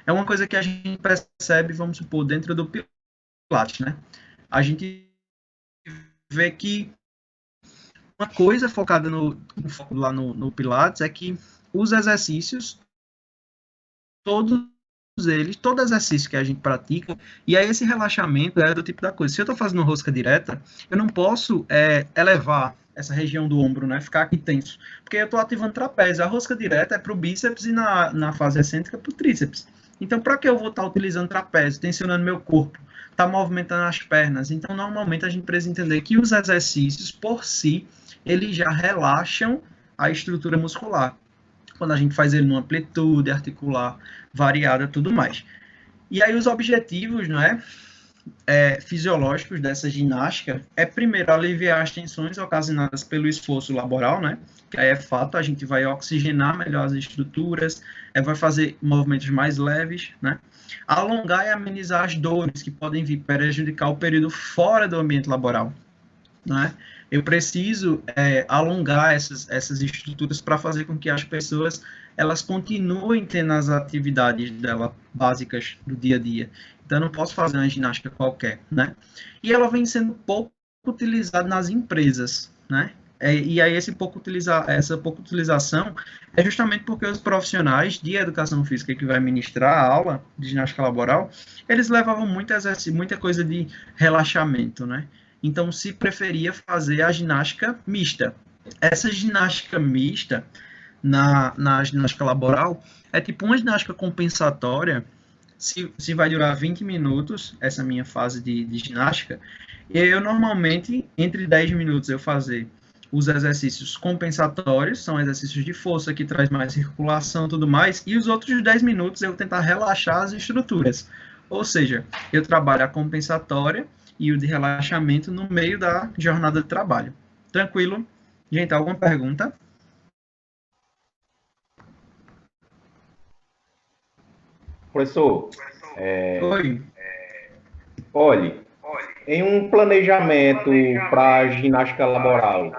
é uma coisa que a gente percebe, vamos supor, dentro do Pilates, né? A gente vê que uma coisa focada no foco lá no Pilates é que os exercícios, todos todo exercício que a gente pratica, e aí esse relaxamento é do tipo da coisa. Se eu estou fazendo rosca direta, eu não posso elevar essa região do ombro, né? Ficar aqui tenso. Porque eu estou ativando trapézio. A rosca direta é para o bíceps e na fase excêntrica para o tríceps. Então, para que eu vou estar utilizando trapézio, tensionando meu corpo, tá movimentando as pernas? Então, normalmente a gente precisa entender que os exercícios, por si, eles já relaxam a estrutura muscular quando a gente faz ele numa amplitude articular variada, tudo mais. E aí os objetivos, não é, fisiológicos dessa ginástica é primeiro aliviar as tensões ocasionadas pelo esforço laboral, né? Que aí é fato, a gente vai oxigenar melhor as estruturas, vai fazer movimentos mais leves, né? Alongar e amenizar as dores que podem vir prejudicar o período fora do ambiente laboral, né? Eu preciso alongar essas estruturas para fazer com que as pessoas elas continuem tendo as atividades dela básicas do dia a dia. Então, eu não posso fazer uma ginástica qualquer, né? E ela vem sendo pouco utilizada nas empresas, né? E aí essa pouca utilização é justamente porque os profissionais de educação física que vai ministrar a aula de ginástica laboral, eles levavam muito exercício, muita coisa de relaxamento, né? Então, se preferia fazer a ginástica mista. Essa ginástica mista, na ginástica laboral, é tipo uma ginástica compensatória, se vai durar 20 minutos, essa minha fase de ginástica, e eu normalmente, entre 10 minutos, eu fazer os exercícios compensatórios, são exercícios de força que traz mais circulação e tudo mais, e os outros 10 minutos eu tentar relaxar as estruturas. Ou seja, eu trabalho a compensatória e o de relaxamento no meio da jornada de trabalho. Tranquilo? Gente, alguma pergunta? Professor, Oi. olhe, em um planejamento para ginástica laboral,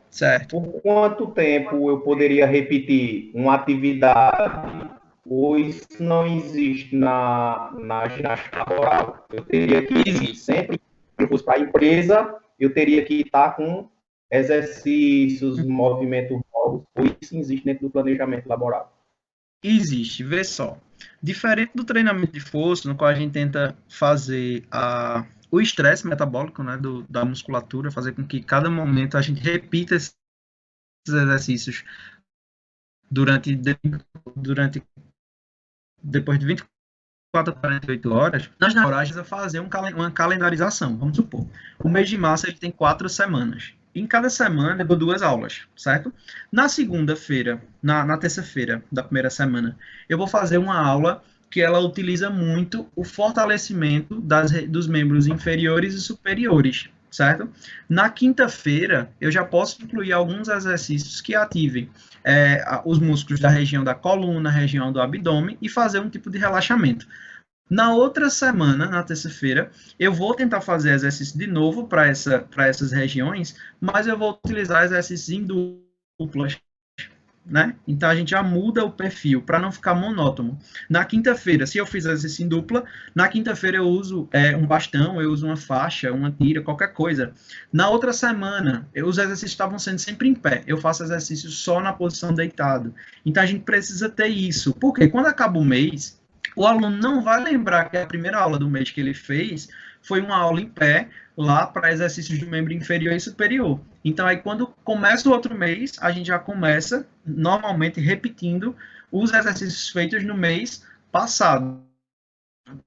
Certo. por quanto tempo eu poderia repetir uma atividade ou isso não existe na ginástica laboral? Eu teria que, Existe. sempre que eu fosse para a empresa, eu teria que estar com exercícios, movimentos novos, ou isso existe dentro do planejamento laboral? Existe, vê só. Diferente do treinamento de força, no qual a gente tenta fazer o estresse metabólico, né, da musculatura, fazer com que cada momento a gente repita esses exercícios durante, durante depois de 24 a 48 horas, nas neurais a fazer uma calendarização. Vamos supor, o mês de março ele tem 4 semanas. Em cada semana eu dou 2 aulas, certo? Na segunda-feira, na terça-feira da primeira semana, eu vou fazer uma aula que ela utiliza muito o fortalecimento dos membros inferiores e superiores, certo? Na quinta-feira, eu já posso incluir alguns exercícios que ativem os músculos da região da coluna, região do abdômen e fazer um tipo de relaxamento. Na outra semana, na terça-feira, eu vou tentar fazer exercício de novo para essas regiões, mas eu vou utilizar exercícios em duplas, né? Então a gente já muda o perfil para não ficar monótono. Na quinta-feira, se eu fizer exercício em dupla, na quinta-feira eu uso um bastão, eu uso uma faixa, uma tira, qualquer coisa. Na outra semana, os exercícios estavam sendo sempre em pé. Eu faço exercício só na posição deitado. Então a gente precisa ter isso. Porque quando acaba o mês, o aluno não vai lembrar que a primeira aula do mês que ele fez foi uma aula em pé, lá para exercícios do membro inferior e superior. Então, aí, quando começa o outro mês, a gente já começa, normalmente, repetindo os exercícios feitos no mês passado.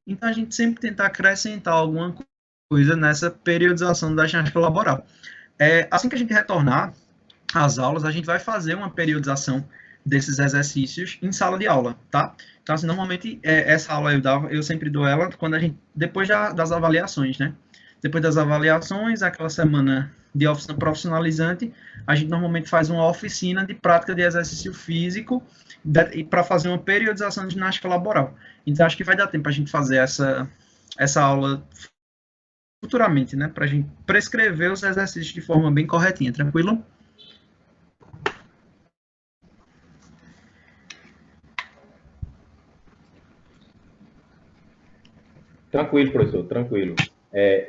Então, a gente sempre tenta acrescentar alguma coisa nessa periodização da ginástica laboral. Assim que a gente retornar às aulas, a gente vai fazer uma periodização desses exercícios em sala de aula, tá? Então, assim, normalmente, essa aula eu sempre dou ela quando a gente, depois das avaliações, né? Depois das avaliações, aquela semana de oficina profissionalizante, a gente normalmente faz uma oficina de prática de exercício físico para fazer uma periodização de ginástica laboral. Então, acho que vai dar tempo para a gente fazer essa aula futuramente, né? Para a gente prescrever os exercícios de forma bem corretinha, tranquilo? Tranquilo, professor, tranquilo.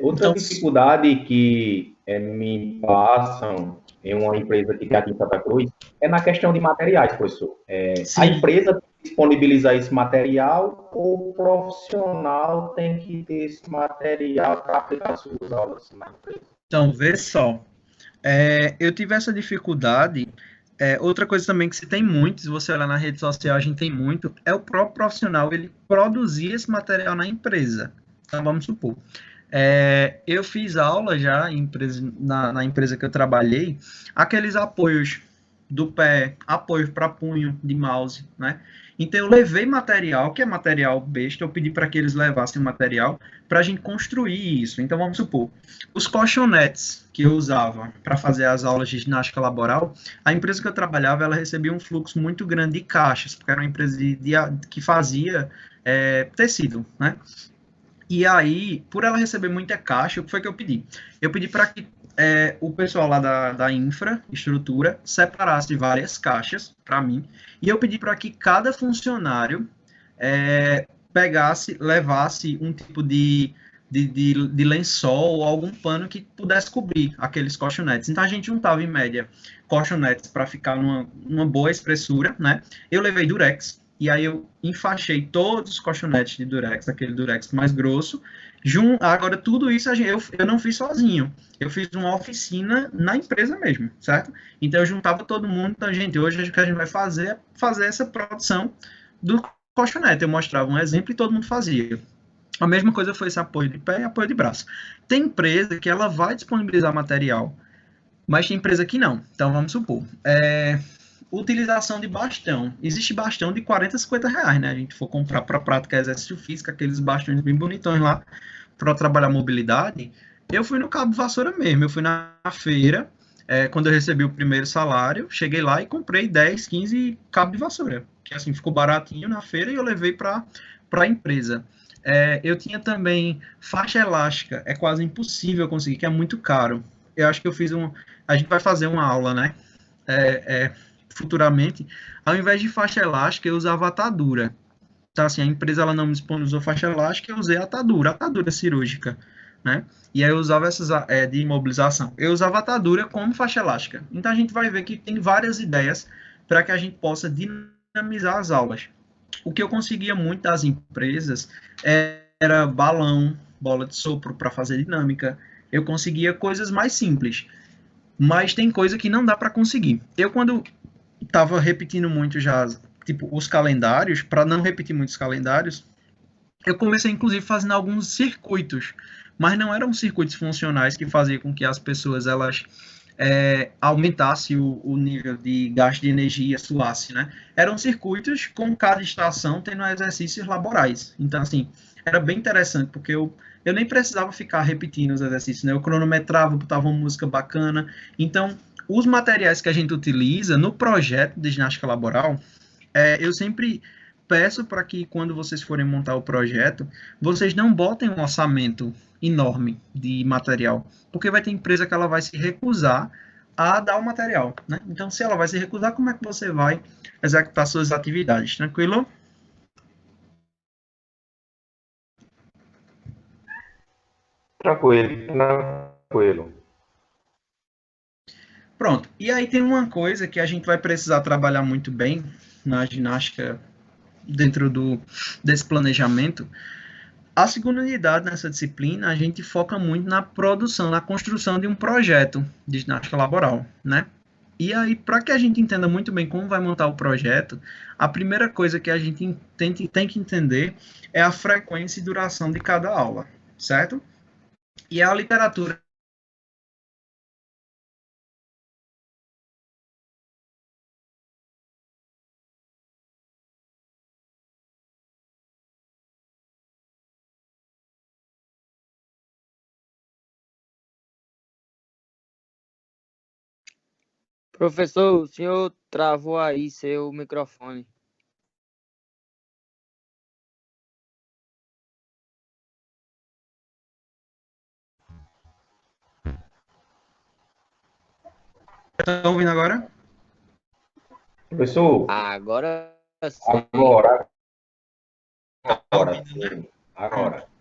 Outra Então, dificuldade que me passam em uma empresa que tem aqui em Santa Cruz é na questão de materiais, professor. A sim. empresa tem que disponibilizar esse material ou o profissional tem que ter esse material para aplicar suas aulas na empresa? Então, vê só. Eu tive essa dificuldade. Outra coisa também que se tem muito, se você olhar na rede social, a gente tem muito, é o próprio profissional, ele produzir esse material na empresa. Então, vamos supor. Eu fiz aula já na empresa que eu trabalhei, aqueles apoios do pé, apoio para punho de mouse, né? Então eu levei material, que é material besta, eu pedi para que eles levassem o material para a gente construir isso. Então vamos supor, os colchonetes que eu usava para fazer as aulas de ginástica laboral, a empresa que eu trabalhava, ela recebia um fluxo muito grande de caixas, porque era uma empresa que fazia tecido, né? E aí, por ela receber muita caixa, o que foi que eu pedi? Eu pedi para que o pessoal lá da infraestrutura separasse várias caixas para mim, e eu pedi para que cada funcionário levasse um tipo de lençol ou algum pano que pudesse cobrir aqueles colchonetes. Então a gente juntava, em média, colchonetes para ficar numa boa espessura, né? Eu levei durex, e aí eu enfaixei todos os colchonetes de durex, aquele durex mais grosso. Agora, tudo isso eu não fiz sozinho. Eu fiz uma oficina na empresa mesmo, certo? Então, eu juntava todo mundo. Então, gente, hoje o que a gente vai fazer é fazer essa produção do colchonete. Eu mostrava um exemplo e todo mundo fazia. A mesma coisa foi esse apoio de pé e apoio de braço. Tem empresa que ela vai disponibilizar material, mas tem empresa que não. Então, vamos supor, utilização de bastão. Existe bastão de 40, 50 reais, né? A gente for comprar para prática exercício físico, aqueles bastões bem bonitões lá, para trabalhar mobilidade. Eu fui no Cabo Vassoura mesmo, eu fui na feira, quando eu recebi o primeiro salário, cheguei lá e comprei 10, 15 cabos de vassoura, que assim, ficou baratinho na feira e eu levei para a empresa. Eu tinha também faixa elástica, é quase impossível conseguir, que é muito caro. Eu acho que a gente vai fazer uma aula, né? Futuramente, ao invés de faixa elástica, eu usava atadura. Então, assim, a empresa ela não me disponibilizou faixa elástica, eu usei atadura cirúrgica, né? E aí eu usava essas de imobilização. Eu usava atadura como faixa elástica. Então a gente vai ver que tem várias ideias para que a gente possa dinamizar as aulas. O que eu conseguia muito das empresas era balão, bola de sopro para fazer dinâmica. Eu conseguia coisas mais simples, mas tem coisa que não dá para conseguir. Eu, quando estava repetindo muito já, tipo, os calendários, para não repetir muitos calendários, eu comecei, inclusive, fazendo alguns circuitos, mas não eram circuitos funcionais que faziam com que as pessoas, elas aumentasse o nível de gasto de energia, suasse, né? Eram circuitos com cada estação tendo exercícios laborais. Então, assim, era bem interessante, porque eu nem precisava ficar repetindo os exercícios, né? Eu cronometrava, botava uma música bacana. Então, os materiais que a gente utiliza no projeto de ginástica laboral, eu sempre peço para que, quando vocês forem montar o projeto, vocês não botem um orçamento enorme de material, porque vai ter empresa que ela vai se recusar a dar o material, né? Então, se ela vai se recusar, como é que você vai executar suas atividades? Tranquilo? Tranquilo, tranquilo. Pronto. E aí tem uma coisa que a gente vai precisar trabalhar muito bem na ginástica dentro desse planejamento. A segunda unidade nessa disciplina, a gente foca muito na produção, na construção de um projeto de ginástica laboral, né? E aí, para que a gente entenda muito bem como vai montar o projeto, a primeira coisa que a gente tem que entender é a frequência e duração de cada aula, certo? E a literatura. Professor, o senhor travou aí seu microfone. Estão ouvindo agora? Professor, Agora sim. agora, Tá agora, ouvindo, né? sim, agora. Pronto.